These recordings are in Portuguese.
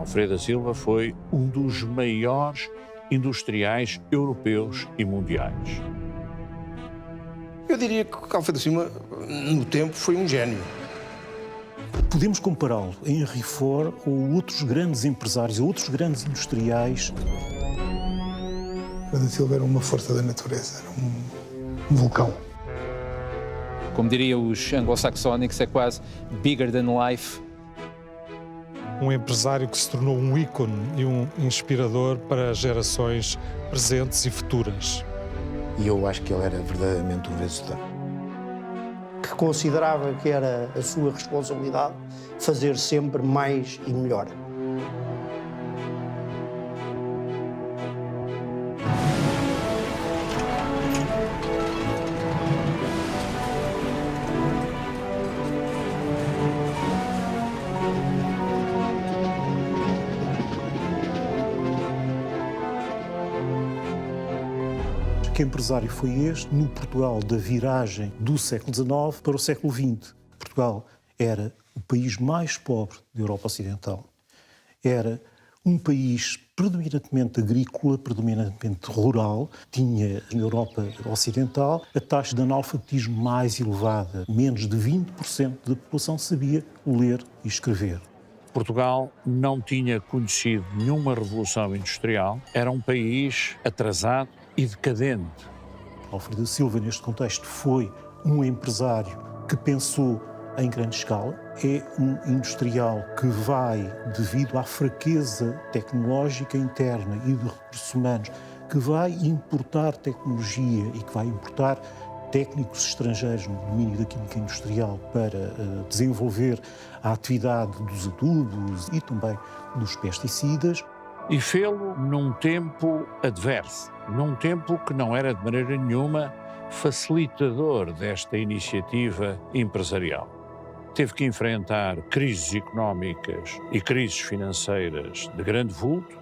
Alfredo da Silva foi um dos maiores industriais europeus e mundiais. Eu diria que Alfredo da Silva, no tempo, foi um gênio. Podemos compará-lo em Henry Ford ou outros grandes empresários, ou outros grandes industriais. Alfredo da Silva era uma força da natureza, era um vulcão. Como diriam os anglo-saxónicos, é quase bigger than life. Um empresário que se tornou um ícone e um inspirador para gerações presentes e futuras. E eu acho que ele era verdadeiramente um vencedor. Que considerava que era a sua responsabilidade fazer sempre mais e melhor. Que empresário foi este no Portugal da viragem do século XIX para o século XX? Portugal era o país mais pobre da Europa Ocidental. Era um país predominantemente agrícola, predominantemente rural. Tinha, na Europa Ocidental, a taxa de analfabetismo mais elevada. Menos de 20% da população sabia ler e escrever. Portugal não tinha conhecido nenhuma revolução industrial, era um país atrasado e decadente. Alfredo da Silva, neste contexto, foi um empresário que pensou em grande escala, é um industrial que vai, devido à fraqueza tecnológica interna e de recursos humanos, que vai importar tecnologia e que vai importar técnicos estrangeiros no domínio da química industrial para desenvolver a atividade dos adubos e também dos pesticidas. E fê-lo num tempo adverso, num tempo que não era de maneira nenhuma facilitador desta iniciativa empresarial. Teve que enfrentar crises económicas e crises financeiras de grande vulto,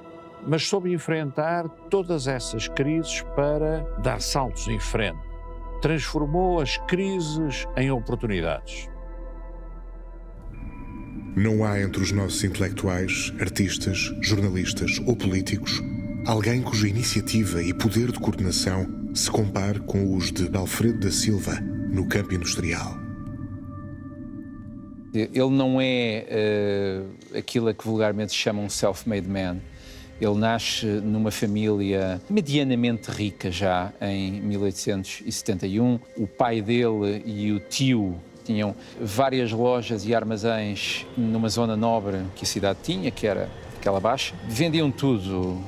mas soube enfrentar todas essas crises para dar saltos em frente. Transformou as crises em oportunidades. Não há entre os nossos intelectuais, artistas, jornalistas ou políticos alguém cuja iniciativa e poder de coordenação se compare com os de Alfredo da Silva no campo industrial. Ele não é aquilo a que vulgarmente se chama um self-made man. Ele nasce numa família medianamente rica já em 1871. O pai dele e o tio tinham várias lojas e armazéns numa zona nobre que a cidade tinha, que era aquela baixa. Vendiam tudo,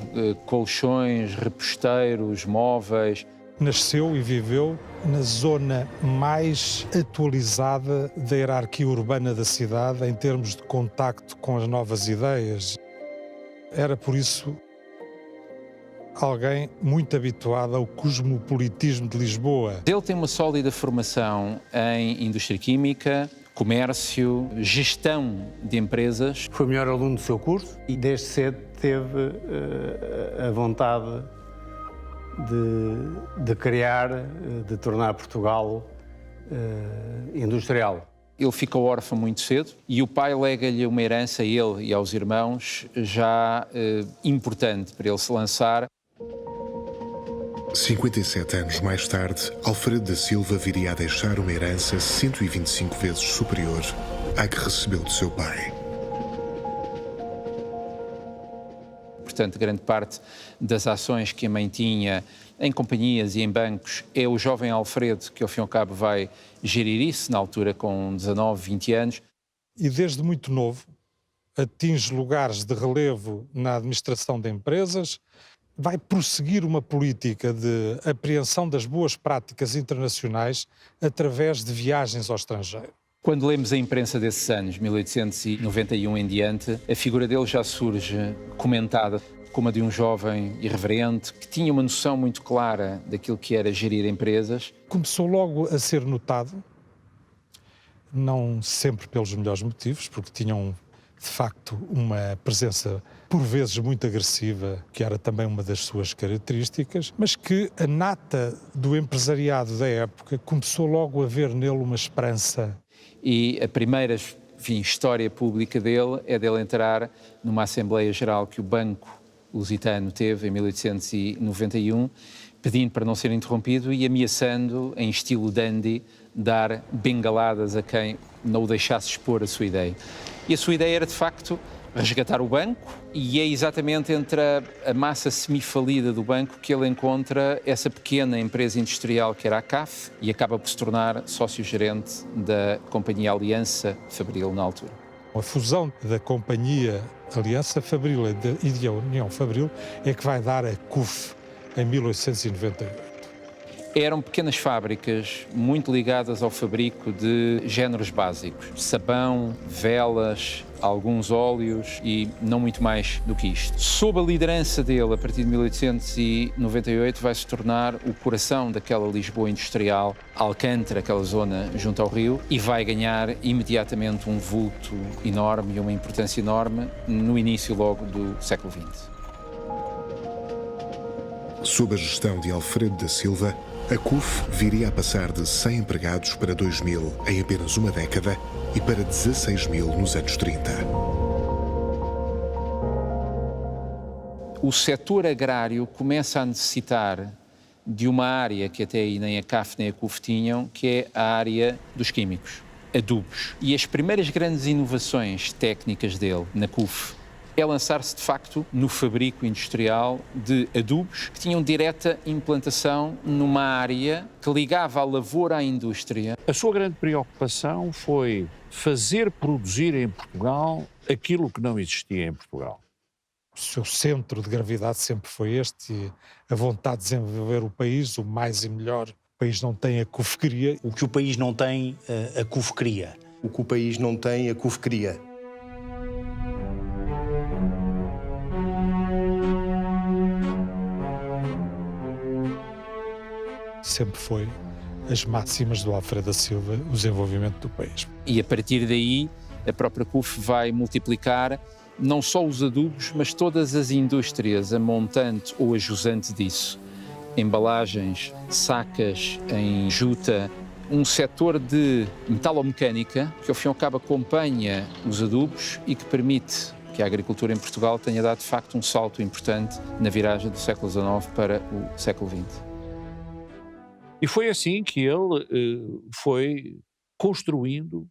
colchões, reposteiros, móveis. Nasceu e viveu na zona mais atualizada da hierarquia urbana da cidade em termos de contacto com as novas ideias. Era, por isso, alguém muito habituado ao cosmopolitismo de Lisboa. Ele tem uma sólida formação em indústria química, comércio, gestão de empresas. Foi o melhor aluno do seu curso e desde cedo teve a vontade de criar, de tornar Portugal industrial. Ele ficou órfão muito cedo e o pai lega-lhe uma herança a ele e aos irmãos já importante para ele se lançar. 57 anos mais tarde, Alfredo da Silva viria a deixar uma herança 125 vezes superior à que recebeu do seu pai. Portanto, grande parte das ações que a mãe tinha em companhias e em bancos é o jovem Alfredo que, ao fim e ao cabo, vai gerir isso, na altura com 19, 20 anos. E desde muito novo atinge lugares de relevo na administração de empresas, vai prosseguir uma política de apreensão das boas práticas internacionais através de viagens ao estrangeiro. Quando lemos a imprensa desses anos, 1891 em diante, a figura dele já surge comentada como a de um jovem irreverente, que tinha uma noção muito clara daquilo que era gerir empresas. Começou logo a ser notado, não sempre pelos melhores motivos, porque tinham, de facto, uma presença por vezes muito agressiva, que era também uma das suas características, mas que a nata do empresariado da época começou logo a ver nele uma esperança. E a primeira enfim, história pública dele é dele entrar numa Assembleia Geral que o Banco Lusitano teve em 1891, pedindo para não ser interrompido e ameaçando, em estilo dandy, dar bengaladas a quem não o deixasse expor a sua ideia. E a sua ideia era, de facto, resgatar o banco, e é exatamente entre a massa semifalida do banco que ele encontra essa pequena empresa industrial que era a CAF e acaba por se tornar sócio-gerente da Companhia Aliança Fabril na altura. A fusão da Companhia Aliança Fabril e da União Fabril é que vai dar a CUF em 1898. Eram pequenas fábricas muito ligadas ao fabrico de géneros básicos. Sabão, velas, alguns óleos e não muito mais do que isto. Sob a liderança dele, a partir de 1898, vai se tornar o coração daquela Lisboa industrial, Alcântara, aquela zona junto ao rio, e vai ganhar imediatamente um vulto enorme e uma importância enorme no início logo do século XX. Sob a gestão de Alfredo da Silva, a CUF viria a passar de 100 empregados para 2.000 em apenas uma década e para 16.000 nos anos 30. O setor agrário começa a necessitar de uma área que até aí nem a CAF nem a CUF tinham, que é a área dos químicos, adubos. E as primeiras grandes inovações técnicas dele na CUF é lançar-se, de facto, no fabrico industrial de adubos que tinham direta implantação numa área que ligava a lavoura à indústria. A sua grande preocupação foi fazer produzir em Portugal aquilo que não existia em Portugal. O seu centro de gravidade sempre foi este, e a vontade de desenvolver o país, o mais e melhor. O país não tem, a CUF cria. O que o país não tem, a CUF cria. O que o país não tem, a CUF cria. Sempre foi as máximas do Alfredo da Silva, o desenvolvimento do país. E a partir daí, a própria CUF vai multiplicar não só os adubos, mas todas as indústrias, a montante ou a jusante disso. Embalagens, sacas em juta, um setor de metalomecânica que ao fim e ao cabo acompanha os adubos e que permite que a agricultura em Portugal tenha dado de facto um salto importante na viragem do século XIX para o século XX. E foi assim que ele foi construindo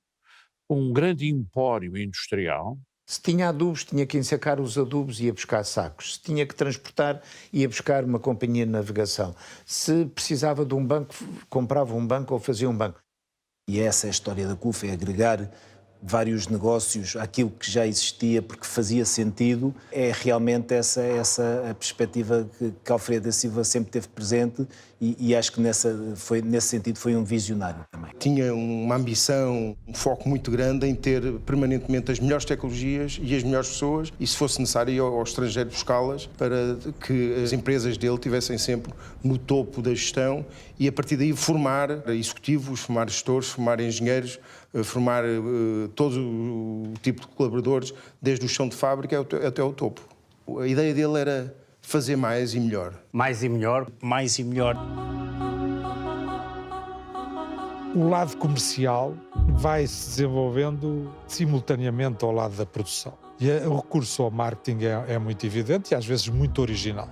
um grande empório industrial. Se tinha adubos, tinha que ensacar os adubos e ia buscar sacos. Se tinha que transportar, ia buscar uma companhia de navegação. Se precisava de um banco, comprava um banco ou fazia um banco. E essa é a história da CUF, é agregar vários negócios àquilo que já existia porque fazia sentido. É realmente essa a perspectiva que Alfredo da Silva sempre teve presente e acho que nesse sentido foi um visionário também. Tinha uma ambição, um foco muito grande em ter permanentemente as melhores tecnologias e as melhores pessoas e, se fosse necessário, ir ao estrangeiro buscá-las para que as empresas dele estivessem sempre no topo da gestão e, a partir daí, formar executivos, formar gestores, formar engenheiros, formar todo o tipo de colaboradores, desde o chão de fábrica até ao topo. A ideia dele era fazer mais e melhor. Mais e melhor, mais e melhor. O lado comercial vai se desenvolvendo simultaneamente ao lado da produção. E o recurso ao marketing é muito evidente e às vezes muito original.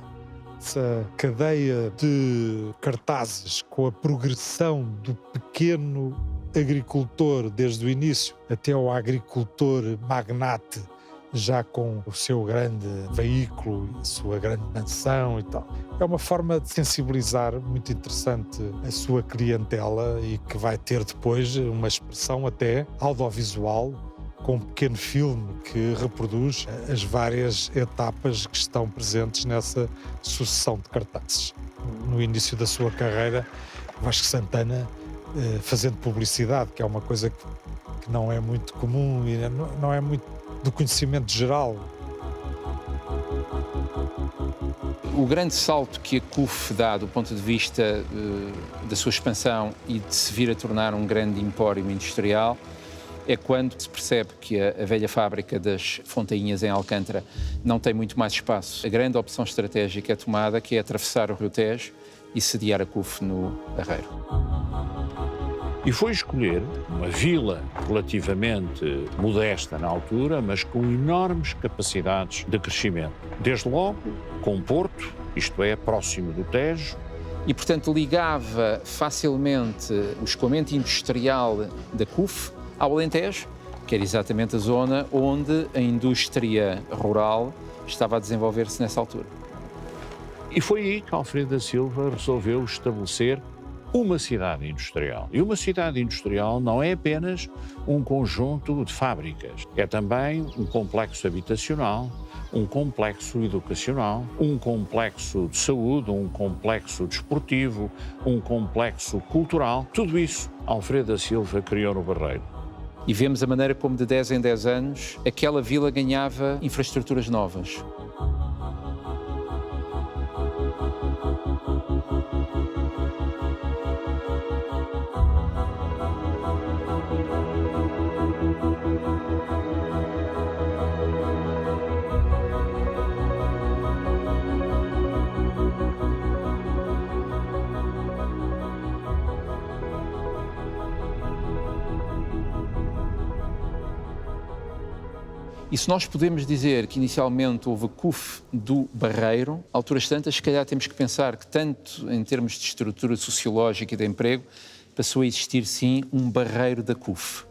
Essa cadeia de cartazes com a progressão do pequeno agricultor desde o início até ao agricultor magnate, já com o seu grande veículo, a sua grande mansão e tal. É uma forma de sensibilizar muito interessante a sua clientela e que vai ter depois uma expressão até audiovisual, com um pequeno filme que reproduz as várias etapas que estão presentes nessa sucessão de cartazes. No início da sua carreira, Vasco Santana, fazendo publicidade, que é uma coisa que não é muito comum e não é muito do conhecimento geral. O grande salto que a CUF dá do ponto de vista da sua expansão e de se vir a tornar um grande empório industrial é quando se percebe que a velha fábrica das Fontainhas em Alcântara não tem muito mais espaço. A grande opção estratégica é tomada, que é atravessar o Rio Tejo e sediar a CUF no Arreiro. E foi escolher uma vila relativamente modesta na altura, mas com enormes capacidades de crescimento. Desde logo, com Porto, isto é, próximo do Tejo. E, portanto, ligava facilmente o escoamento industrial da CUF ao Alentejo, que era exatamente a zona onde a indústria rural estava a desenvolver-se nessa altura. E foi aí que Alfredo da Silva resolveu estabelecer uma cidade industrial. E uma cidade industrial não é apenas um conjunto de fábricas, é também um complexo habitacional, um complexo educacional, um complexo de saúde, um complexo desportivo, um complexo cultural. Tudo isso Alfredo da Silva criou no Barreiro. E vemos a maneira como de 10 em 10 anos aquela vila ganhava infraestruturas novas. E se nós podemos dizer que inicialmente houve a CUF do Barreiro, a alturas tantas, se calhar temos que pensar que tanto em termos de estrutura sociológica e de emprego, passou a existir sim um Barreiro da CUF.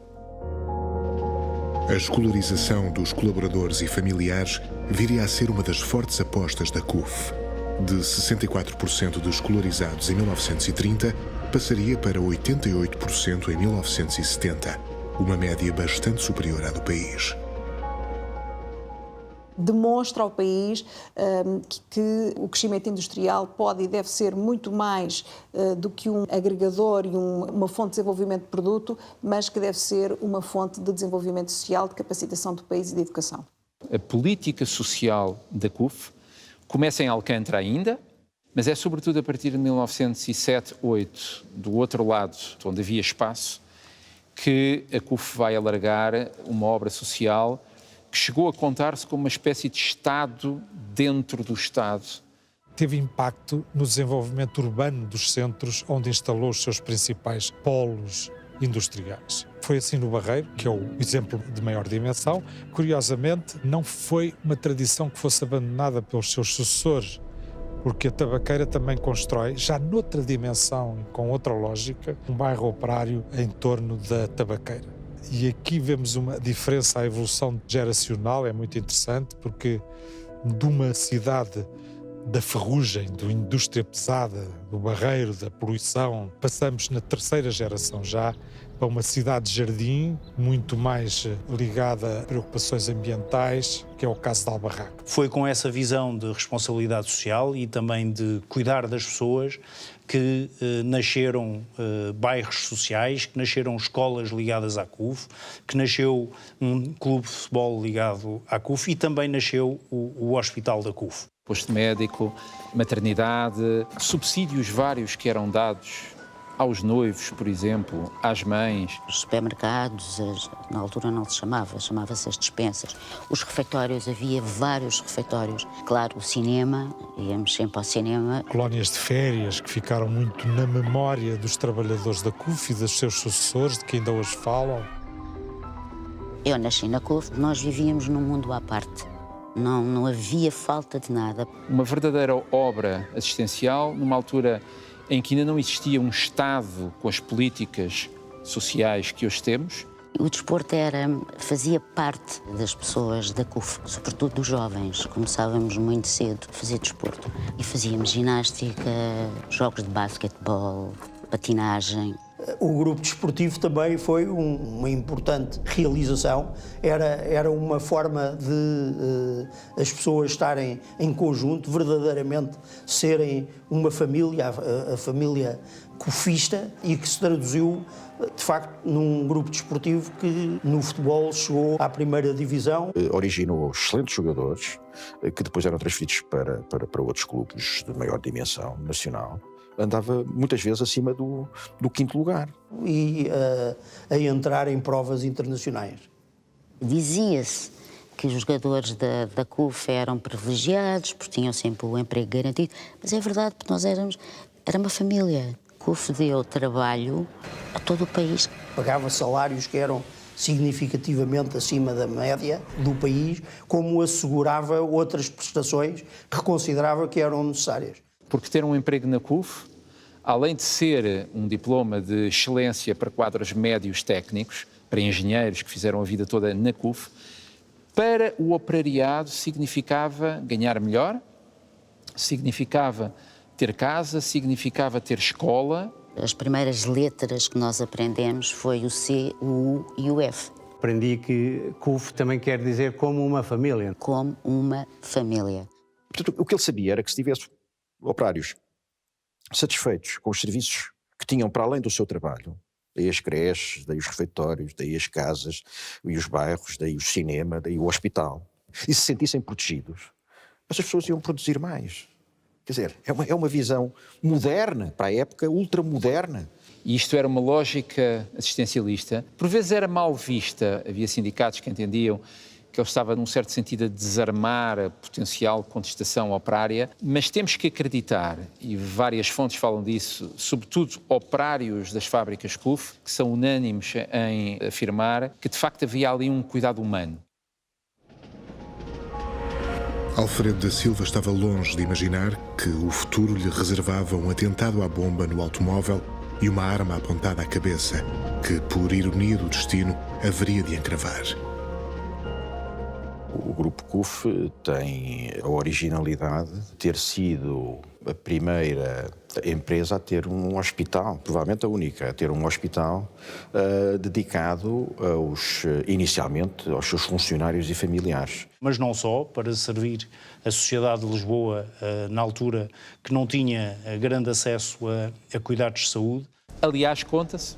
A escolarização dos colaboradores e familiares viria a ser uma das fortes apostas da CUF. De 64% de escolarizados em 1930, passaria para 88% em 1970, uma média bastante superior à do país. Demonstra ao país que o crescimento industrial pode e deve ser muito mais do que um agregador e uma fonte de desenvolvimento de produto, mas que deve ser uma fonte de desenvolvimento social, de capacitação do país e de educação. A política social da CUF começa em Alcântara ainda, mas é sobretudo a partir de 1907-8, do outro lado, onde havia espaço, que a CUF vai alargar uma obra social que chegou a contar-se como uma espécie de Estado dentro do Estado. Teve impacto no desenvolvimento urbano dos centros onde instalou os seus principais polos industriais. Foi assim no Barreiro, que é o exemplo de maior dimensão. Curiosamente, não foi uma tradição que fosse abandonada pelos seus sucessores, porque a tabaqueira também constrói, já noutra dimensão e com outra lógica, um bairro operário em torno da tabaqueira. E aqui vemos uma diferença, a evolução geracional é muito interessante, porque de uma cidade da ferrugem, da indústria pesada, do barreiro, da poluição, passamos na terceira geração já para uma cidade-jardim muito mais ligada a preocupações ambientais, que é o caso de Albarraque. Foi com essa visão de responsabilidade social e também de cuidar das pessoas que nasceram bairros sociais, que nasceram escolas ligadas à CUF, que nasceu um clube de futebol ligado à CUF e também nasceu o Hospital da CUF. Posto médico, maternidade, subsídios vários que eram dados aos noivos, por exemplo, às mães. Os supermercados, na altura não se chamava-se as despensas. Os refeitórios, havia vários refeitórios. Claro, o cinema, íamos sempre ao cinema. Colónias de férias que ficaram muito na memória dos trabalhadores da CUF e dos seus sucessores, de que ainda hoje falam. Eu nasci na CUF, nós vivíamos num mundo à parte. Não havia falta de nada. Uma verdadeira obra assistencial, numa altura em que ainda não existia um Estado com as políticas sociais que hoje temos. O desporto fazia parte das pessoas da CUF, sobretudo dos jovens. Começávamos muito cedo a fazer desporto e fazíamos ginástica, jogos de basquetebol, patinagem. O grupo desportivo também foi uma importante realização. Era uma forma de as pessoas estarem em conjunto, verdadeiramente serem uma família, a família cufista, e que se traduziu, de facto, num grupo desportivo que no futebol chegou à primeira divisão. Originou excelentes jogadores que depois eram transferidos para outros clubes de maior dimensão nacional. Andava muitas vezes acima do 5º lugar. E a entrar em provas internacionais. Dizia-se que os jogadores da CUF eram privilegiados, porque tinham sempre o emprego garantido, mas é verdade, porque nós era uma família CUF deu trabalho a todo o país. Pagava salários que eram significativamente acima da média do país, como assegurava outras prestações que considerava que eram necessárias. Porque ter um emprego na CUF, além de ser um diploma de excelência para quadros médios técnicos, para engenheiros que fizeram a vida toda na CUF, para o operariado significava ganhar melhor, significava ter casa, significava ter escola. As primeiras letras que nós aprendemos foi o C, o U e o F. Aprendi que CUF também quer dizer como uma família. Como uma família. Portanto, o que ele sabia era que se tivesse operários satisfeitos com os serviços que tinham para além do seu trabalho, daí as creches, daí os refeitórios, daí as casas, e os bairros, daí o cinema, daí o hospital, e se sentissem protegidos, essas pessoas iam produzir mais. Quer dizer, é uma visão moderna, para a época, ultramoderna. E isto era uma lógica assistencialista. Por vezes era mal vista, havia sindicatos que entendiam que ele estava, num certo sentido, a desarmar a potencial contestação operária, mas temos que acreditar, e várias fontes falam disso, sobretudo operários das fábricas CUF, que são unânimes em afirmar que, de facto, havia ali um cuidado humano. Alfredo da Silva estava longe de imaginar que o futuro lhe reservava um atentado à bomba no automóvel e uma arma apontada à cabeça, que, por ironia do destino, haveria de encravar. O Grupo CUF tem a originalidade de ter sido a primeira empresa a ter um hospital, provavelmente a única, a ter um hospital dedicado inicialmente aos seus funcionários e familiares. Mas não só, para servir a sociedade de Lisboa, na altura, que não tinha grande acesso a cuidados de saúde. Aliás, conta-se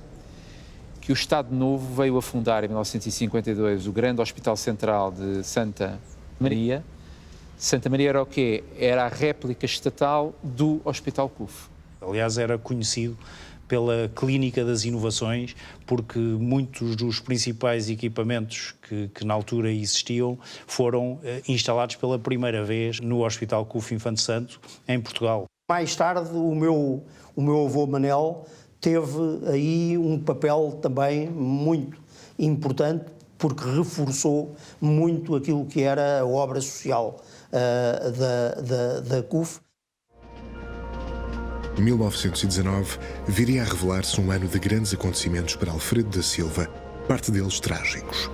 que o Estado Novo veio a fundar em 1952 o grande Hospital Central de Santa Maria. Santa Maria era o quê? Era a réplica estatal do Hospital CUF. Aliás, era conhecido pela Clínica das Inovações, porque muitos dos principais equipamentos que na altura existiam foram instalados pela primeira vez no Hospital CUF Infante Santo, em Portugal. Mais tarde, o meu avô Manel teve aí um papel também muito importante, porque reforçou muito aquilo que era a obra social da CUF. 1919 viria a revelar-se um ano de grandes acontecimentos para Alfredo da Silva, parte deles trágicos.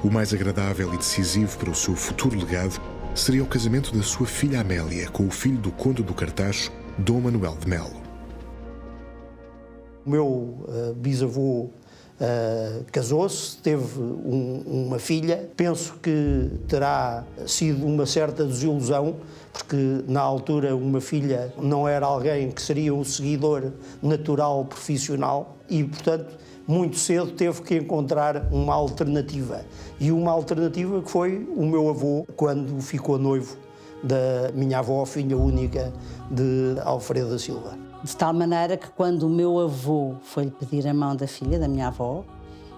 O mais agradável e decisivo para o seu futuro legado seria o casamento da sua filha Amélia com o filho do Conde do Cartacho, Dom Manuel de Melo. O meu bisavô casou-se, teve uma filha. Penso que terá sido uma certa desilusão, porque na altura uma filha não era alguém que seria um seguidor natural, profissional, e, portanto, muito cedo teve que encontrar uma alternativa. E uma alternativa que foi o meu avô, quando ficou noivo da minha avó, filha única de Alfredo da Silva. De tal maneira que quando o meu avô foi-lhe pedir a mão da filha, da minha avó,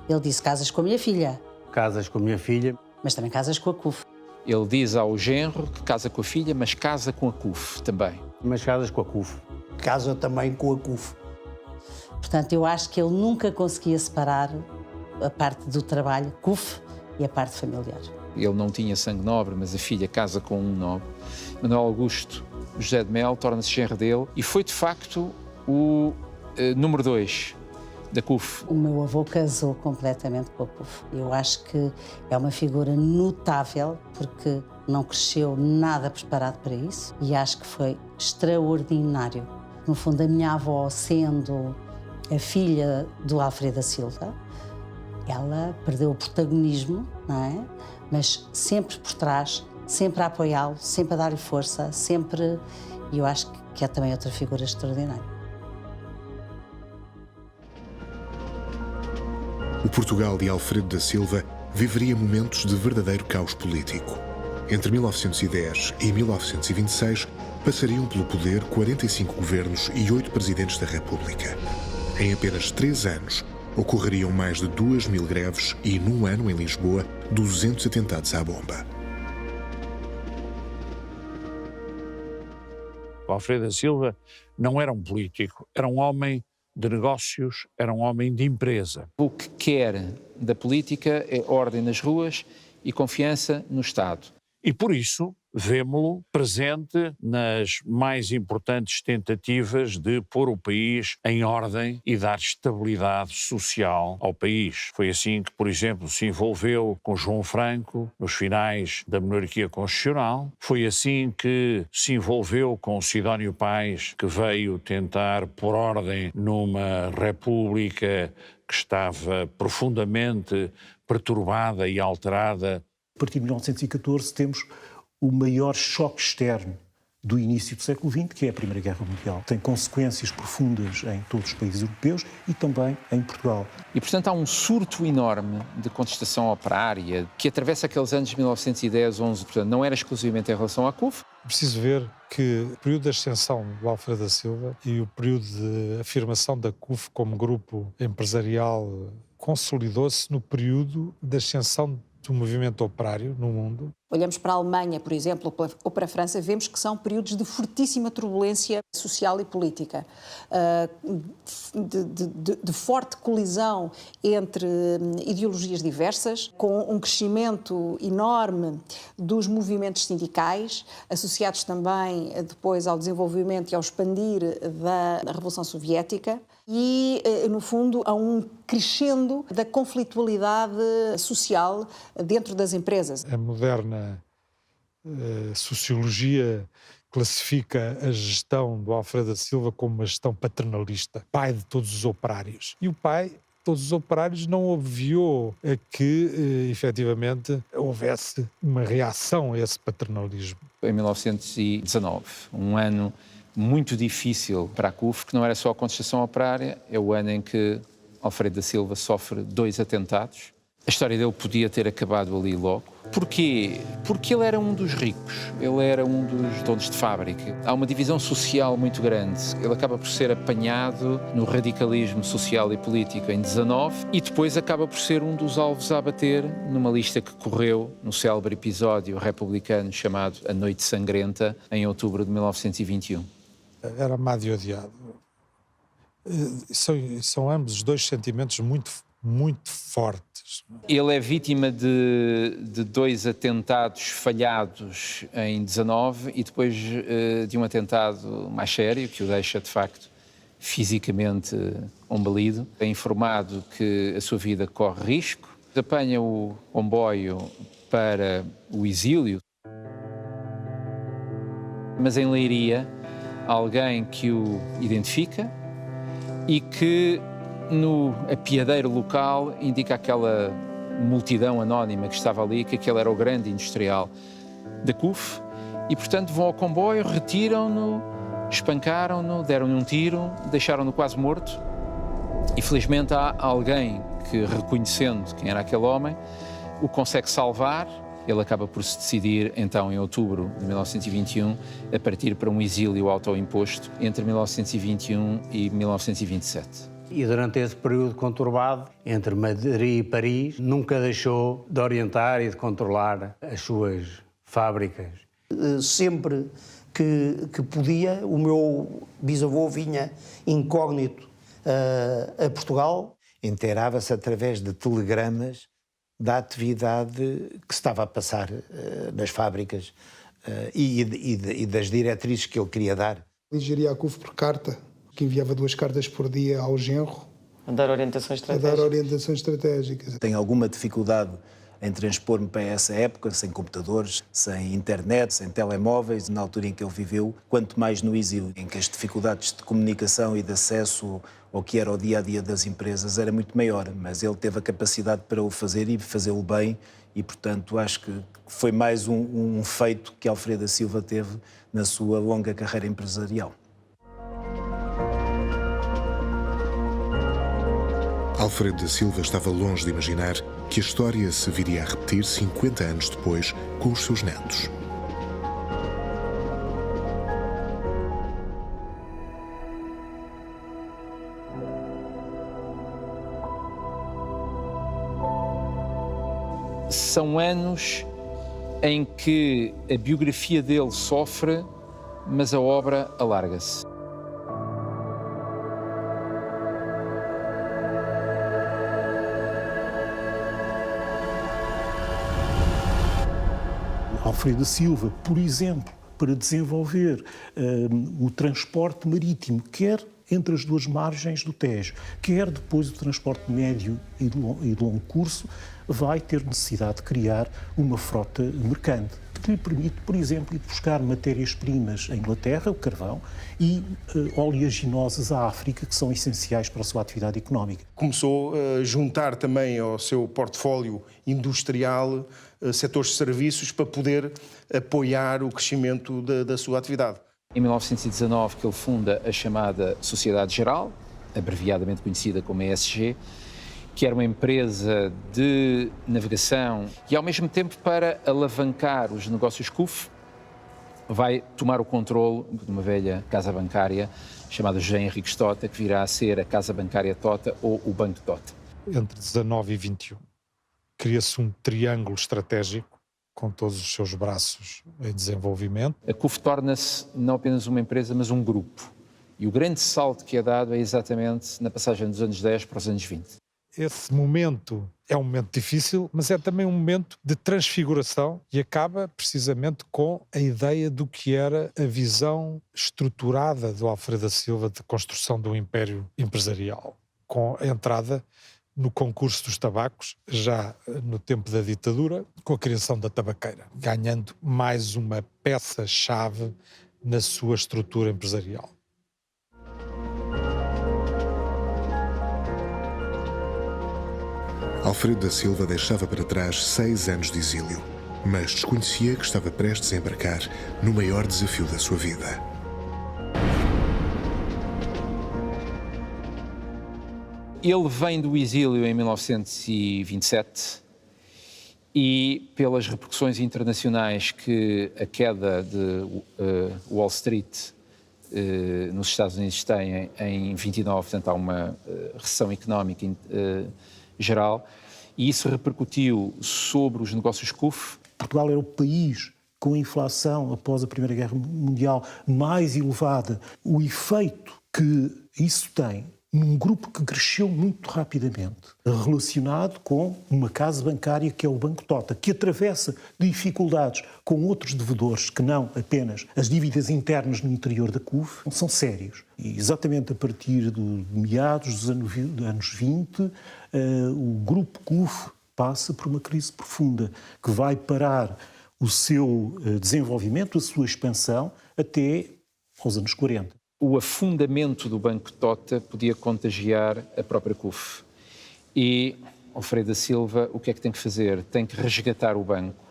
ele disse: casas com a minha filha. Casas com a minha filha. Mas também casas com a CUF. Ele diz ao genro que casa com a filha, mas casa com a CUF também. Mas casas com a CUF. Casa também com a CUF. Portanto, eu acho que ele nunca conseguia separar a parte do trabalho, CUF, e a parte familiar. Ele não tinha sangue nobre, mas a filha casa com um nobre. Manuel Augusto José de Melo torna-se genro dele e foi, de facto, o número 2 da CUF. O meu avô casou completamente com a CUF. Eu acho que é uma figura notável, porque não cresceu nada preparado para isso, e acho que foi extraordinário. No fundo, a minha avó, sendo a filha do Alfredo da Silva, ela perdeu o protagonismo, não é? Mas sempre por trás, sempre a apoiá-lo, sempre a dar-lhe força, sempre... E eu acho que é também outra figura extraordinária. O Portugal de Alfredo da Silva viveria momentos de verdadeiro caos político. Entre 1910 e 1926, passariam pelo poder 45 governos e 8 presidentes da República. Em apenas 3 anos, ocorreriam mais de 2.000 greves e, num ano em Lisboa, 200 atentados à bomba. Alfredo da Silva não era um político, era um homem de negócios, era um homem de empresa. O que quer da política é ordem nas ruas e confiança no Estado. E por isso vemo-lo presente nas mais importantes tentativas de pôr o país em ordem e dar estabilidade social ao país. Foi assim que, por exemplo, se envolveu com João Franco nos finais da monarquia constitucional. Foi assim que se envolveu com Sidónio Pais, que veio tentar pôr ordem numa república que estava profundamente perturbada e alterada. A partir de 1914 temos o maior choque externo do início do século XX, que é a Primeira Guerra Mundial. Tem consequências profundas em todos os países europeus e também em Portugal. E, portanto, há um surto enorme de contestação operária que atravessa aqueles anos de 1910, 11, portanto, não era exclusivamente em relação à CUF. Preciso ver que o período de ascensão do Alfredo da Silva e o período de afirmação da CUF como grupo empresarial consolidou-se no período de ascensão do movimento operário no mundo. Olhamos para a Alemanha, por exemplo, ou para a França, vemos que são períodos de fortíssima turbulência social e política, de forte colisão entre ideologias diversas, com um crescimento enorme dos movimentos sindicais, associados também depois ao desenvolvimento e ao expandir da Revolução Soviética, e, no fundo, a um crescendo da conflitualidade social dentro das empresas. A moderna sociologia classifica a gestão do Alfredo da Silva como uma gestão paternalista, pai de todos os operários. E o pai de todos os operários não obviou a que, efetivamente, houvesse uma reação a esse paternalismo. Em 1919, um ano muito difícil para a CUF, que não era só a contestação operária, é o ano em que Alfredo da Silva sofre 2 atentados. A história dele podia ter acabado ali logo. Porquê? Porque ele era um dos ricos, ele era um dos donos de fábrica. Há uma divisão social muito grande. Ele acaba por ser apanhado no radicalismo social e político em 19 e depois acaba por ser um dos alvos a abater numa lista que correu no célebre episódio republicano chamado A Noite Sangrenta, em outubro de 1921. Era amado e odiado. São ambos os dois sentimentos muito fortes. Ele é vítima de 2 atentados falhados em 19 e depois de um atentado mais sério, que o deixa, de facto, fisicamente ombalido. É informado que a sua vida corre risco. Apanha o comboio para o exílio. Mas em Leiria, alguém que o identifica e que no apiadeiro local indica aquela multidão anónima que estava ali, que aquele era o grande industrial da CUF, e portanto vão ao comboio, retiram-no, espancaram-no, deram-lhe um tiro, deixaram-no quase morto, e felizmente há alguém que, reconhecendo quem era aquele homem, o consegue salvar. Ele acaba por se decidir, então, em outubro de 1921, a partir para um exílio autoimposto entre 1921 e 1927. E durante esse período conturbado, entre Madrid e Paris, nunca deixou de orientar e de controlar as suas fábricas. Sempre que podia, o meu bisavô vinha incógnito a Portugal. Inteirava-se através de telegramas da atividade que se estava a passar nas fábricas e das diretrizes que ele queria dar. Ele geria a CUF por carta, que enviava 2 cartas por dia ao genro. A dar orientações estratégicas. A dar orientações estratégicas. Tenho alguma dificuldade em transpor-me para essa época, sem computadores, sem internet, sem telemóveis, na altura em que ele viveu, quanto mais no exílio, em que as dificuldades de comunicação e de acesso ao que era o dia-a-dia das empresas era muito maior, mas ele teve a capacidade para o fazer e fazê-lo bem e, portanto, acho que foi mais um feito que Alfredo da Silva teve na sua longa carreira empresarial. Alfredo da Silva estava longe de imaginar que a história se viria a repetir 50 anos depois com os seus netos. São anos em que a biografia dele sofre mas a obra alarga-se. Alfredo da Silva, por exemplo, para desenvolver o transporte marítimo, quer entre as duas margens do Tejo, quer depois o transporte médio e de longo curso, vai ter necessidade de criar uma frota mercante, que lhe permite, por exemplo, ir buscar matérias-primas à Inglaterra, o carvão, e oleaginosas à África, que são essenciais para a sua atividade económica. Começou a juntar também ao seu portfólio industrial setores de serviços para poder apoiar o crescimento da sua atividade. Em 1919 que ele funda a chamada Sociedade Geral, abreviadamente conhecida como ESG, que era uma empresa de navegação e, ao mesmo tempo, para alavancar os negócios CUF, vai tomar o controle de uma velha casa bancária chamada José Henriques Tota, que virá a ser a Casa Bancária Tota ou o Banco Tota. Entre 19 e 21, cria-se um triângulo estratégico com todos os seus braços em desenvolvimento. A CUF torna-se não apenas uma empresa, mas um grupo. E o grande salto que é dado é exatamente na passagem dos anos 10 para os anos 20. Esse momento é um momento difícil, mas é também um momento de transfiguração e acaba precisamente com a ideia do que era a visão estruturada do Alfredo da Silva de construção do império empresarial, com a entrada no concurso dos tabacos, já no tempo da ditadura, com a criação da tabaqueira, ganhando mais uma peça-chave na sua estrutura empresarial. Alfredo da Silva deixava para trás 6 anos de exílio, mas desconhecia que estava prestes a embarcar no maior desafio da sua vida. Ele vem do exílio em 1927 e, pelas repercussões internacionais que a queda de Wall Street nos Estados Unidos tem em 29, portanto há uma recessão económica geral, e isso repercutiu sobre os negócios CUF. Portugal era o país com a inflação após a Primeira Guerra Mundial mais elevada. O efeito que isso tem num grupo que cresceu muito rapidamente, relacionado com uma casa bancária que é o Banco Tota, que atravessa dificuldades com outros devedores que não apenas as dívidas internas no interior da CUF, são sérios. E exatamente a partir de meados dos anos 20, o grupo CUF passa por uma crise profunda, que vai parar o seu desenvolvimento, a sua expansão, até aos anos 40. O afundamento do Banco Tota podia contagiar a própria CUF. E Alfredo da Silva, o que é que tem que fazer? Tem que resgatar o banco.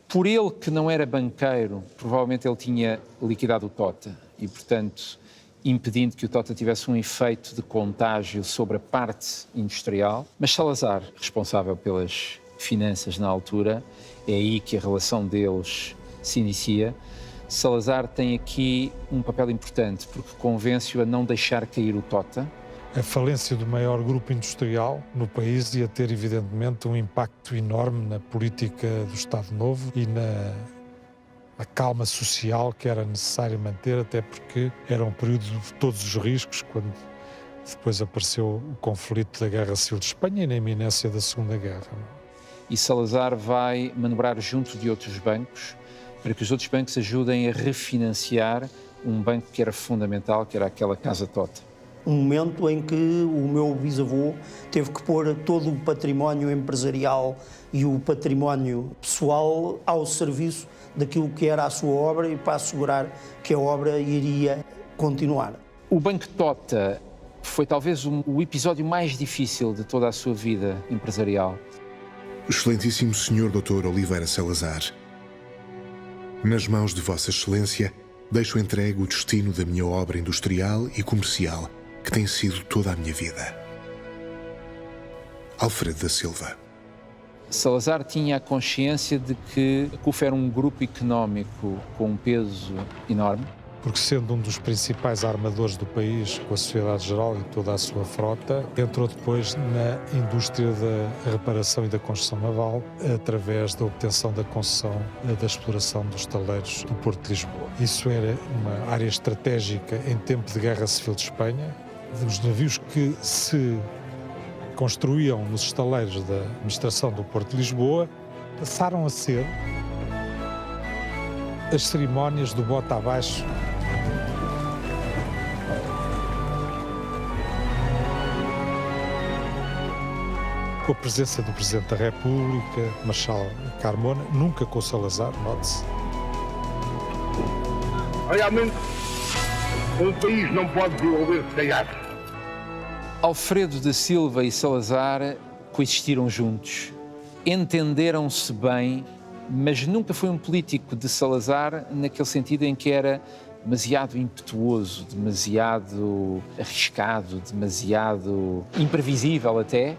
Por ele, que não era banqueiro, provavelmente ele tinha liquidado o Tota e, portanto, impedindo que o Tota tivesse um efeito de contágio sobre a parte industrial. Mas Salazar, responsável pelas finanças na altura, é aí que a relação deles se inicia. Salazar tem aqui um papel importante, porque convence-o a não deixar cair o Tota. A falência do maior grupo industrial no país ia ter, evidentemente, um impacto enorme na política do Estado Novo e na calma social que era necessário manter, até porque era um período de todos os riscos, quando depois apareceu o conflito da Guerra Civil de Espanha e na iminência da Segunda Guerra. E Salazar vai manobrar junto de outros bancos, para que os outros bancos ajudem a refinanciar um banco que era fundamental, que era aquela Casa Tota. Um momento em que o meu bisavô teve que pôr todo o património empresarial e o património pessoal ao serviço daquilo que era a sua obra e para assegurar que a obra iria continuar. O Banco Tota foi talvez o episódio mais difícil de toda a sua vida empresarial. Excelentíssimo Sr. Dr. Oliveira Salazar, nas mãos de Vossa Excelência, deixo entregue o destino da minha obra industrial e comercial, que tem sido toda a minha vida. Alfredo da Silva. Salazar tinha a consciência de que a CUF era um grupo económico com um peso enorme porque sendo um dos principais armadores do país, com a sociedade geral e toda a sua frota, entrou depois na indústria da reparação e da construção naval, através da obtenção da concessão da exploração dos estaleiros do Porto de Lisboa. Isso era uma área estratégica em tempo de Guerra Civil de Espanha. Os navios que se construíam nos estaleiros da administração do Porto de Lisboa passaram a ser as cerimónias do bota abaixo. Com a presença do Presidente da República, Marshal Carmona, nunca com Salazar, note-se. Realmente, um país não pode desenvolver-se sem arte. Alfredo da Silva e Salazar coexistiram juntos, entenderam-se bem, mas nunca foi um político de Salazar naquele sentido em que era demasiado impetuoso, demasiado arriscado, demasiado imprevisível até,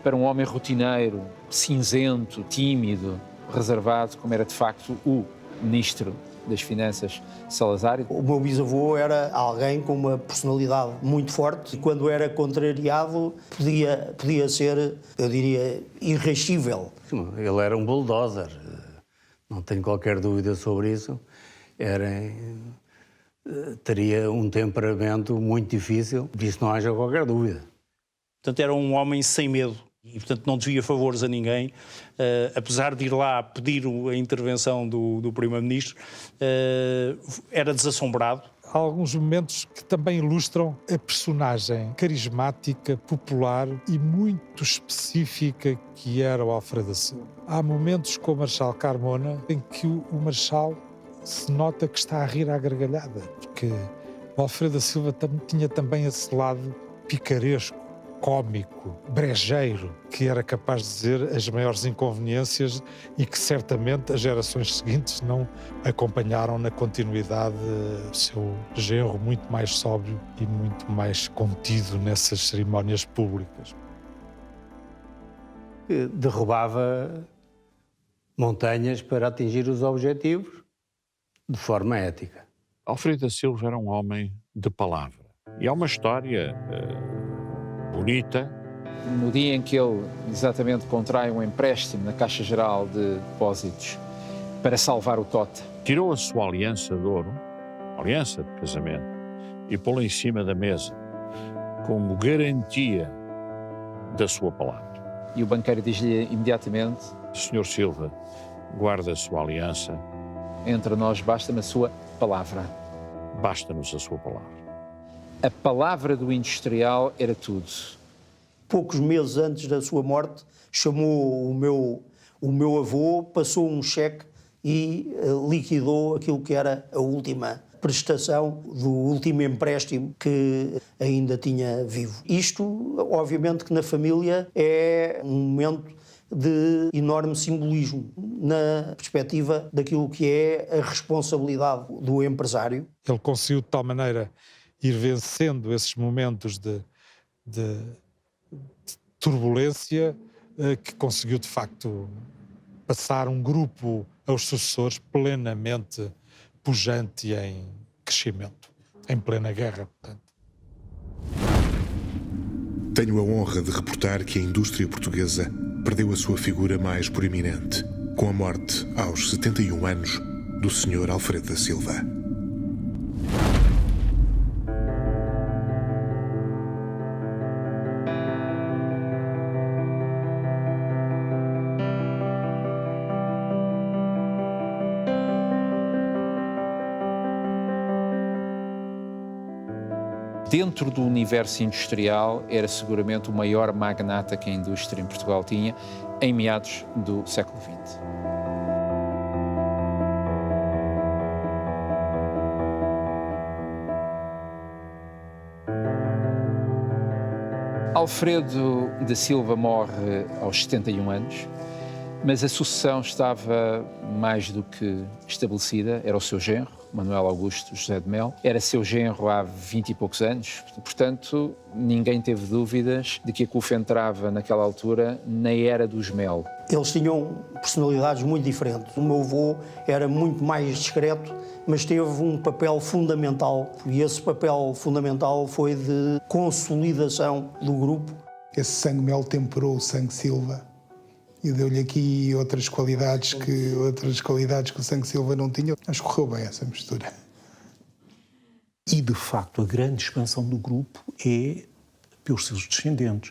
para um homem rotineiro, cinzento, tímido, reservado, como era de facto o ministro das Finanças Salazar. O meu bisavô era alguém com uma personalidade muito forte e quando era contrariado podia ser, eu diria, irascível. Ele era um bulldozer, não tenho qualquer dúvida sobre isso. Teria um temperamento muito difícil, disso não haja qualquer dúvida. Portanto, era um homem sem medo e, portanto, não devia favores a ninguém. Apesar de ir lá pedir a intervenção do Primeiro-Ministro, era desassombrado. Há alguns momentos que também ilustram a personagem carismática, popular e muito específica que era o Alfredo da Silva. Há momentos com o Marshal Carmona em que o Marshal se nota que está a rir à gargalhada, porque o Alfredo da Silva tinha também esse lado picaresco, cómico, brejeiro, que era capaz de dizer as maiores inconveniências e que certamente as gerações seguintes não acompanharam na continuidade o seu genro muito mais sóbrio e muito mais contido nessas cerimónias públicas. Derrubava montanhas para atingir os objetivos de forma ética. Alfredo da Silva era um homem de palavra. E há uma história bonita. No dia em que ele exatamente contrai um empréstimo na Caixa Geral de Depósitos para salvar o Tota, tirou a sua aliança de ouro, aliança de casamento, e pô-la em cima da mesa como garantia da sua palavra. E o banqueiro diz-lhe imediatamente: Sr. Silva, guarda a sua aliança. Entre nós basta-me a sua palavra. Basta-nos a sua palavra. A palavra do industrial era tudo. Poucos meses antes da sua morte, chamou o meu avô, passou um cheque e liquidou aquilo que era a última prestação do último empréstimo que ainda tinha vivo. Isto, obviamente, que na família é um momento de enorme simbolismo na perspectiva daquilo que é a responsabilidade do empresário. Ele conseguiu de tal maneira ir vencendo esses momentos de turbulência que conseguiu de facto passar um grupo aos sucessores plenamente pujante e em crescimento, em plena guerra, portanto. Tenho a honra de reportar que a indústria portuguesa perdeu a sua figura mais proeminente, com a morte, aos 71 anos, do Sr. Alfredo da Silva. Dentro do universo industrial, era seguramente o maior magnata que a indústria em Portugal tinha em meados do século XX. Alfredo da Silva morre aos 71 anos. Mas a sucessão estava mais do que estabelecida, era o seu genro, Manuel Augusto José de Mel, era seu genro há 20 e poucos anos, portanto ninguém teve dúvidas de que a CUF entrava naquela altura na era dos Mel. Eles tinham personalidades muito diferentes. O meu avô era muito mais discreto, mas teve um papel fundamental, e esse papel fundamental foi de consolidação do grupo. Esse sangue Mel temperou o sangue Silva e deu-lhe aqui outras qualidades que o sangue Silva não tinha. Acho que correu bem essa mistura. E, de facto, a grande expansão do grupo é pelos seus descendentes.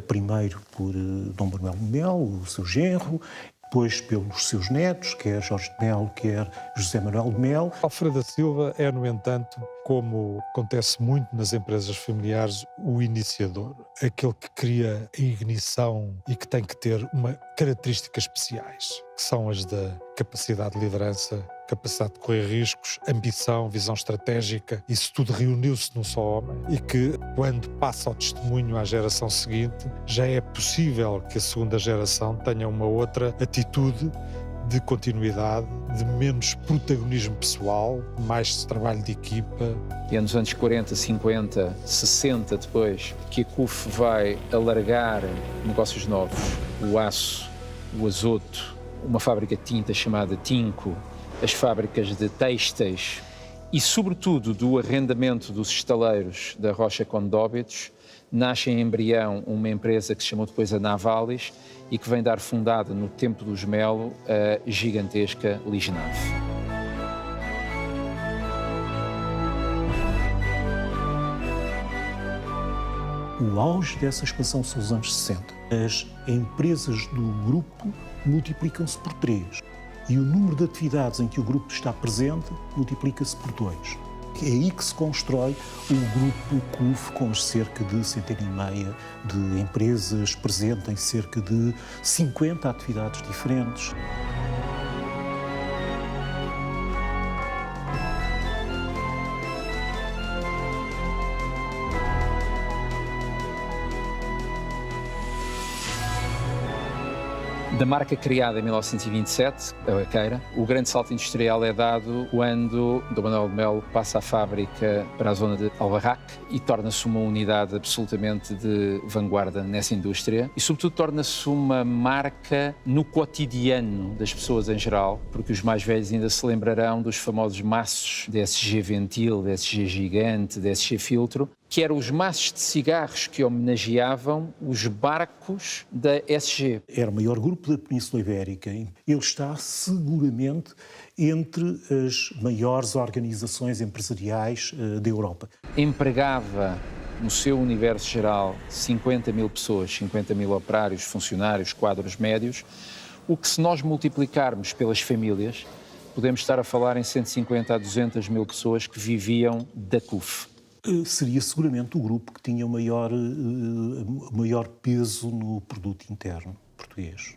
Primeiro por Dom Manuel de Mel, o seu genro, depois pelos seus netos, quer Jorge de Mel, quer José Manuel de Mel. Alfredo da Silva é, no entanto, como acontece muito nas empresas familiares, o iniciador, aquele que cria a ignição e que tem que ter características especiais, que são as da capacidade de liderança, capacidade de correr riscos, ambição, visão estratégica. Isso tudo reuniu-se num só homem e que, quando passa ao testemunho à geração seguinte, já é possível que a segunda geração tenha uma outra atitude de continuidade, de menos protagonismo pessoal, mais trabalho de equipa. E é nos anos 40, 50, 60 depois, que a CUF vai alargar negócios novos, o aço, o azoto, uma fábrica de tinta chamada Tinco, as fábricas de têxteis e, sobretudo, do arrendamento dos estaleiros da Rocha Condóbitos, nasce em embrião uma empresa que se chamou depois a Navalis e que vem dar fundada no tempo dos Melo a gigantesca Lisnave. O auge dessa expansão são os anos 60. As empresas do grupo multiplicam-se por 3 e o número de atividades em que o grupo está presente multiplica-se por 2. É aí que se constrói o grupo CUF, com cerca de 150 de empresas presentes em cerca de 50 atividades diferentes. Da marca criada em 1927, a Vaqueira, o grande salto industrial é dado quando Dom Manuel de Mel passa a fábrica para a zona de Albarraque e torna-se uma unidade absolutamente de vanguarda nessa indústria e, sobretudo, torna-se uma marca no cotidiano das pessoas em geral, porque os mais velhos ainda se lembrarão dos famosos maços de SG Ventil, de SG Gigante, de SG Filtro, que eram os maços de cigarros que homenageavam os barcos da SG. Era o maior grupo da Península Ibérica. Ele está seguramente entre as maiores organizações empresariais da Europa. Empregava no seu universo geral 50 mil pessoas, 50 mil operários, funcionários, quadros médios, o que, se nós multiplicarmos pelas famílias, podemos estar a falar em 150 a 200 mil pessoas que viviam da CUF. Seria seguramente o grupo que tinha o maior peso no produto interno português.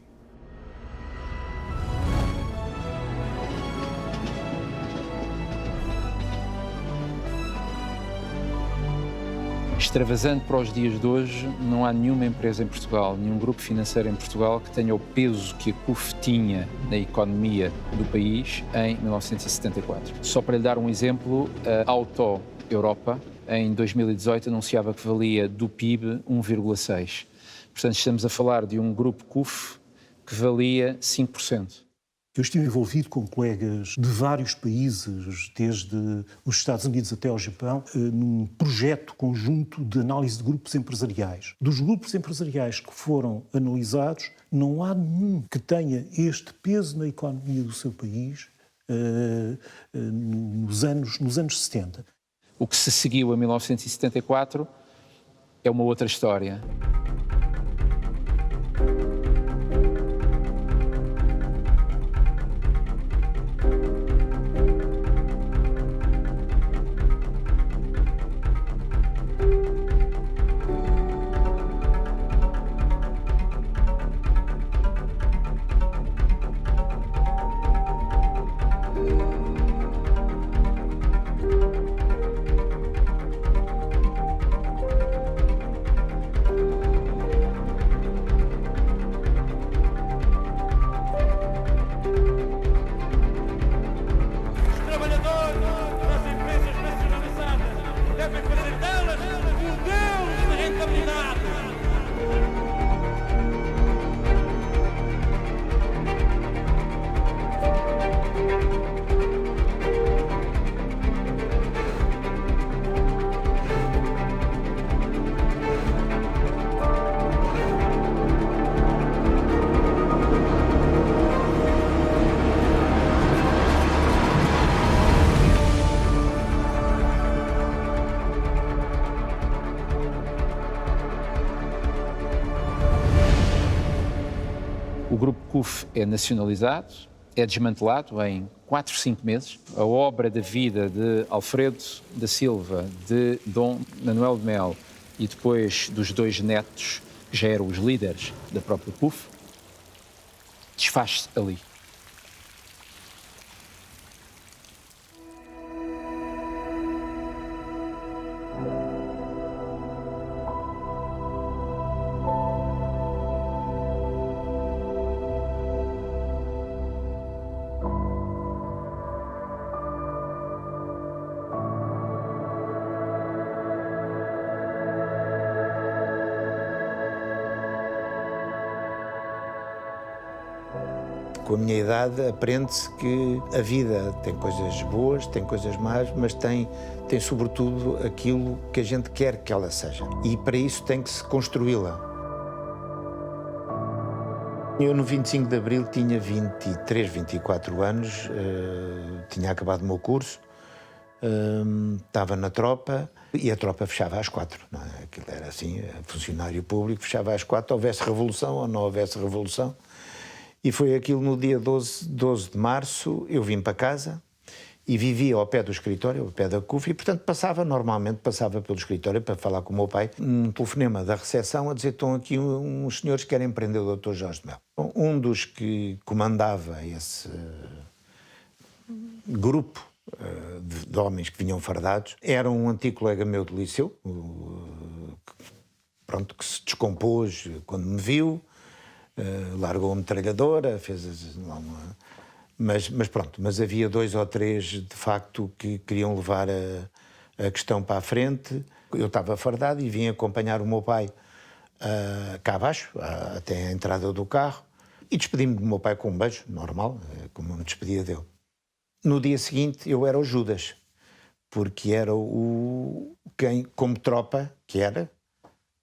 Extravasando para os dias de hoje, não há nenhuma empresa em Portugal, nenhum grupo financeiro em Portugal que tenha o peso que a CUF tinha na economia do país em 1974. Só para lhe dar um exemplo, a Auto Europa, em 2018, anunciava que valia do PIB 1,6%. Portanto, estamos a falar de um grupo CUF que valia 5%. Eu estive envolvido com colegas de vários países, desde os Estados Unidos até ao Japão, num projeto conjunto de análise de grupos empresariais. Dos grupos empresariais que foram analisados, não há nenhum que tenha este peso na economia do seu país nos anos 70. O que se seguiu em 1974 é uma outra história. CUF é nacionalizado, é desmantelado em 4, 5 meses. A obra da vida de Alfredo da Silva, de Dom Manuel de Melo e depois dos 2 netos, que já eram os líderes da própria CUF, desfaz-se ali. Com a minha idade, aprende-se que a vida tem coisas boas, tem coisas más, mas tem sobretudo aquilo que a gente quer que ela seja. E para isso tem que se construí-la. Eu, no 25 de Abril, tinha 23, 24 anos, tinha acabado o meu curso, estava na tropa e a tropa fechava às 4. Não é? Aquilo era assim, funcionário público fechava às 4, houvesse revolução ou não houvesse revolução. E foi aquilo no dia 12 de março, eu vim para casa e vivia ao pé do escritório, ao pé da CUF, e portanto normalmente passava pelo escritório para falar com o meu pai, um telefonema da recepção a dizer: estão aqui uns senhores que querem prender o Dr. Jorge de Melo. Um dos que comandava esse grupo de homens que vinham fardados era um antigo colega meu do liceu, que se descompôs quando me viu. Largou a metralhadora, fez mas havia 2 ou 3 de facto que queriam levar a questão para a frente. Eu estava fardado e vim acompanhar o meu pai cá abaixo, até a entrada do carro, e despedi-me do meu pai com um beijo, normal, como eu me despedia dele. No dia seguinte eu era o Judas, porque era quem, como tropa que era,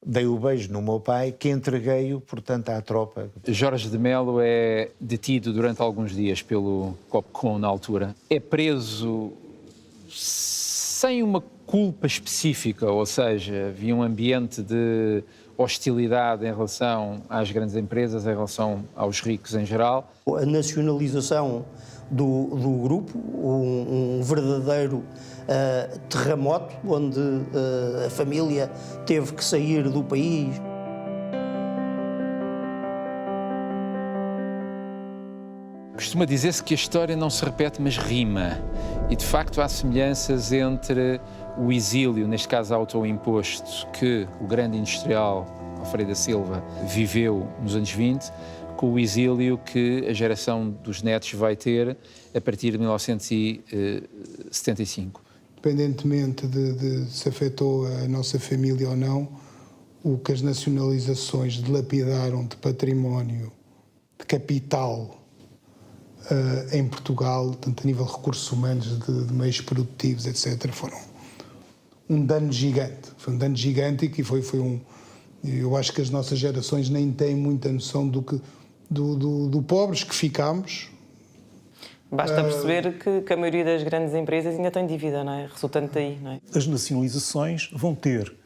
dei o beijo no meu pai, que entreguei-o, portanto, à tropa. Jorge de Melo é detido durante alguns dias pelo COPCOM na altura. É preso sem uma culpa específica, ou seja, havia um ambiente de hostilidade em relação às grandes empresas, em relação aos ricos em geral. A nacionalização do grupo, um verdadeiro terremoto, onde a família teve que sair do país. Costuma dizer-se que a história não se repete, mas rima. E, de facto, há semelhanças entre o exílio, neste caso autoimposto, que o grande industrial Alfredo da Silva viveu nos anos 20, com o exílio que a geração dos netos vai ter a partir de 1975. Independentemente de se afetou a nossa família ou não, o que as nacionalizações dilapidaram de património, de capital em Portugal, tanto a nível de recursos humanos, de meios produtivos, etc., foram um dano gigante. Foi um dano gigante e foi um... Eu acho que as nossas gerações nem têm muita noção do pobres que ficámos. Basta perceber que a maioria das grandes empresas ainda tem dívida, não é? Resultante daí, não é? As nacionalizações vão ter,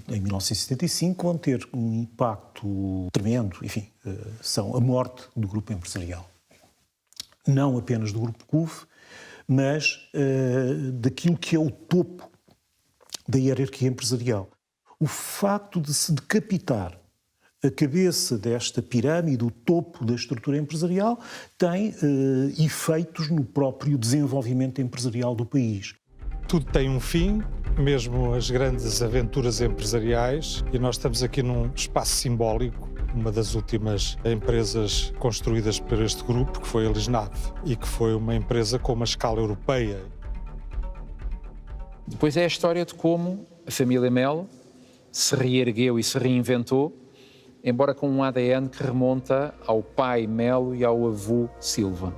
em 1975, vão ter um impacto tremendo, enfim, são a morte do grupo empresarial. Não apenas do grupo CUF, mas daquilo que é o topo da hierarquia empresarial. O facto de se decapitar a cabeça desta pirâmide, o topo da estrutura empresarial, tem efeitos no próprio desenvolvimento empresarial do país. Tudo tem um fim, mesmo as grandes aventuras empresariais, e nós estamos aqui num espaço simbólico, uma das últimas empresas construídas por este grupo, que foi a Lisnave, e que foi uma empresa com uma escala europeia. Depois é a história de como a família Melo se reergueu e se reinventou, embora com um ADN que remonta ao pai Melo e ao avô Silva.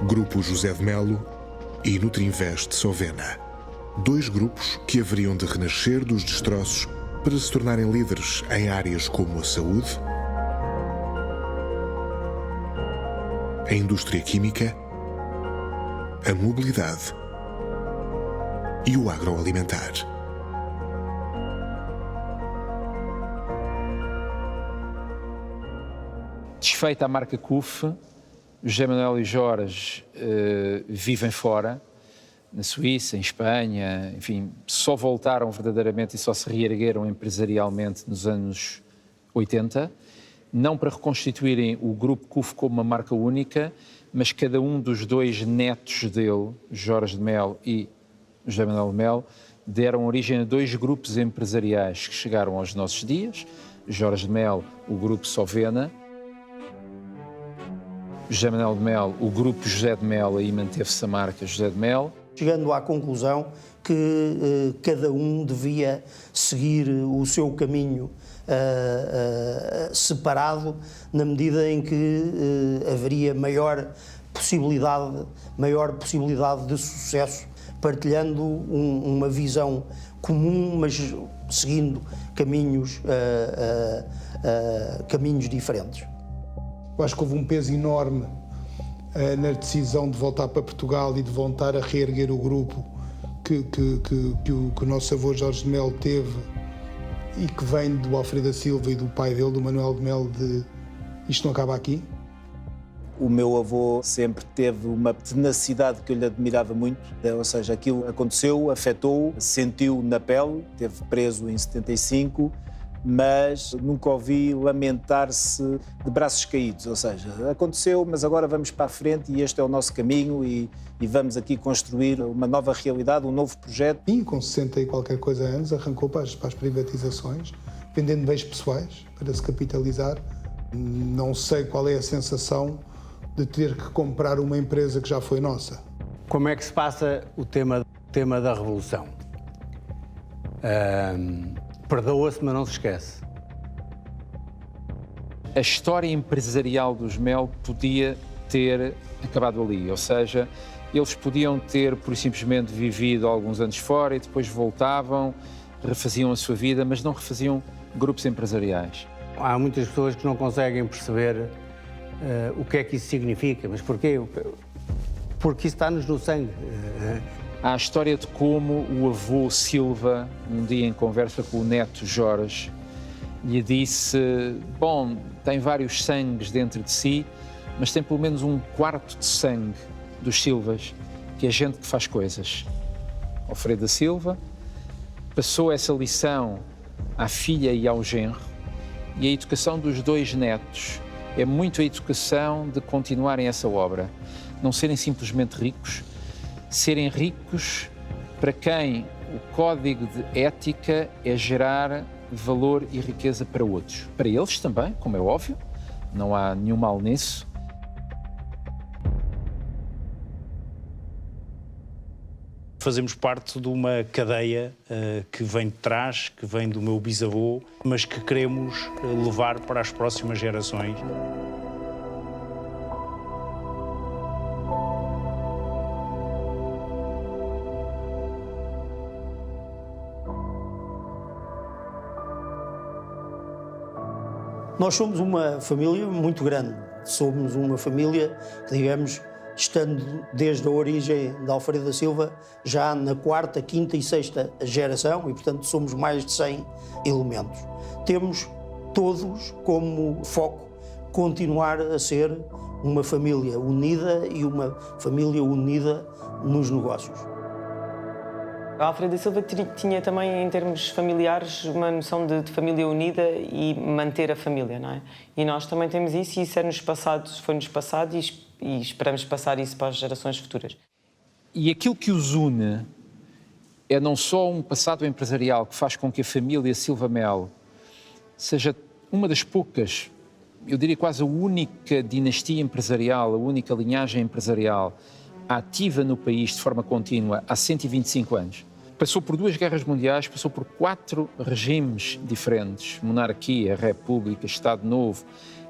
Grupo José de Melo e Nutrinvest Sovena. 2 grupos que haveriam de renascer dos destroços para se tornarem líderes em áreas como a saúde, a indústria química, a mobilidade e o agroalimentar. Desfeita a marca CUF, José Manuel e Jorge vivem fora, na Suíça, em Espanha, enfim, só voltaram verdadeiramente e só se reergueram empresarialmente nos anos 80, não para reconstituírem o grupo CUF como uma marca única, mas cada um dos dois netos dele, Jorge de Mel e José Manuel de Mel, deram origem a dois grupos empresariais que chegaram aos nossos dias. Jorge de Mel, o grupo Sovena, José Manuel de Mel, o grupo José de Mel, aí manteve-se a marca José de Mel. Chegando à conclusão que cada um devia seguir o seu caminho separado, na medida em que haveria maior possibilidade de sucesso, partilhando uma visão comum, mas seguindo caminhos diferentes. Eu acho que houve um peso enorme na decisão de voltar para Portugal e de voltar a reerguer o grupo que o nosso avô Jorge de Mel teve e que vem do Alfredo da Silva e do pai dele, do Manuel de Mel, de isto não acaba aqui. O meu avô sempre teve uma tenacidade que eu lhe admirava muito, ou seja, aquilo aconteceu, afetou-o, sentiu na pele, esteve preso em 75, mas nunca ouvi lamentar-se de braços caídos, ou seja, aconteceu, mas agora vamos para a frente e este é o nosso caminho e vamos aqui construir uma nova realidade, um novo projeto. E com 60 e qualquer coisa anos arrancou para as privatizações, vendendo bens pessoais para se capitalizar. Não sei qual é a sensação de ter que comprar uma empresa que já foi nossa. Como é que se passa o tema da revolução? Perdoa-se, mas não se esquece. A história empresarial dos Mel podia ter acabado ali, ou seja, eles podiam ter, por simplesmente, vivido alguns anos fora e depois voltavam, refaziam a sua vida, mas não refaziam grupos empresariais. Há muitas pessoas que não conseguem perceber o que é que isso significa, mas porquê? Porque isso está-nos no sangue. Há a história de como o avô Silva, um dia em conversa com o neto Jorge, lhe disse: bom, tem vários sangues dentro de si, mas tem pelo menos um quarto de sangue dos Silvas, que é gente que faz coisas. Alfredo da Silva passou essa lição à filha e ao genro, e a educação dos dois netos é muito a educação de continuarem essa obra, não serem simplesmente ricos, serem ricos para quem o código de ética é gerar valor e riqueza para outros. Para eles também, como é óbvio, não há nenhum mal nisso. Fazemos parte de uma cadeia que vem de trás, que vem do meu bisavô, mas que queremos levar para as próximas gerações. Nós somos uma família muito grande. Somos uma família que, digamos, estando desde a origem de Alfredo da Silva, já na quarta, quinta e sexta geração, e portanto somos mais de 100 elementos. Temos todos como foco continuar a ser uma família unida e uma família unida nos negócios. Alfredo da Silva tinha também, em termos familiares, uma noção de família unida e manter a família, não é? E nós também temos isso e isso foi-nos passado e esperamos passar isso para as gerações futuras. E aquilo que os une é não só um passado empresarial que faz com que a família Silva Mel seja uma das poucas, eu diria quase a única dinastia empresarial, a única linhagem empresarial ativa no país de forma contínua há 125 anos. Passou por 2 guerras mundiais, passou por 4 regimes diferentes, monarquia, república, Estado Novo,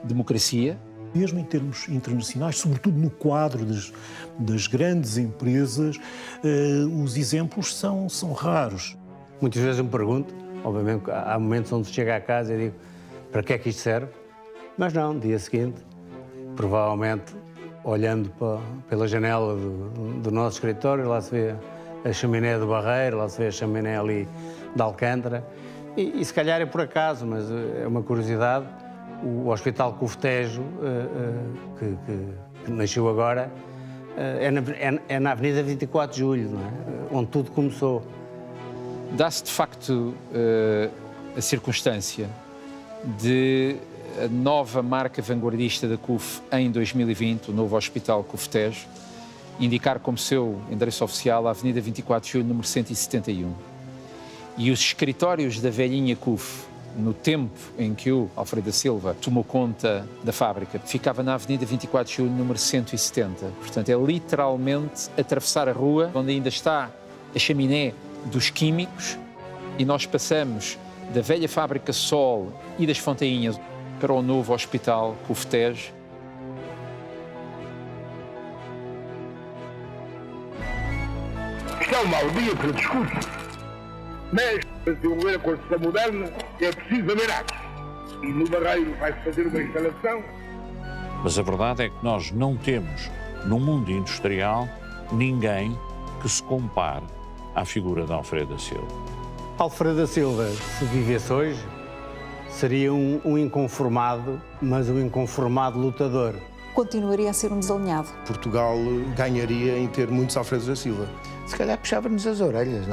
democracia. Mesmo em termos internacionais, sobretudo no quadro das grandes empresas, os exemplos são raros. Muitas vezes eu me pergunto, obviamente há momentos onde chego à casa e digo para que é que isto serve? Mas não, no dia seguinte, provavelmente olhando pela janela do nosso escritório, lá se vê a chaminé do Barreiro, lá se vê a chaminé ali de Alcântara. E se calhar é por acaso, mas é uma curiosidade, O Hospital Cufetejo, que nasceu agora, é na Avenida 24 de Julho, não é? Onde tudo começou. Dá-se, de facto, a circunstância de a nova marca vanguardista da CUF em 2020, o novo Hospital Cufetejo, indicar como seu endereço oficial a Avenida 24 de Julho, número 171. E os escritórios da velhinha CUF, no tempo em que o Alfredo da Silva tomou conta da fábrica, ficava na Avenida 24 de Julho, número 170. Portanto, é literalmente atravessar a rua, onde ainda está a chaminé dos químicos, e nós passamos da velha fábrica Sol e das Fontainhas para o novo Hospital Cufetejo. Isto é um mau dia para discurso, mas para desenvolver a construção moderna é preciso haver arte. E no Barreiro vai-se fazer uma instalação. Mas a verdade é que nós não temos, no mundo industrial, ninguém que se compare à figura de Alfredo da Silva. Alfredo da Silva, se vivesse hoje, seria um inconformado, mas um inconformado lutador. Continuaria a ser um desalinhado. Portugal ganharia em ter muitos Alfredos da Silva. Se calhar puxava-nos as orelhas em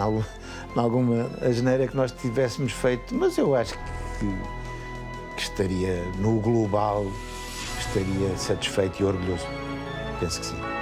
alguma asneira que nós tivéssemos feito, mas eu acho que estaria, no global, estaria satisfeito e orgulhoso. Penso que sim.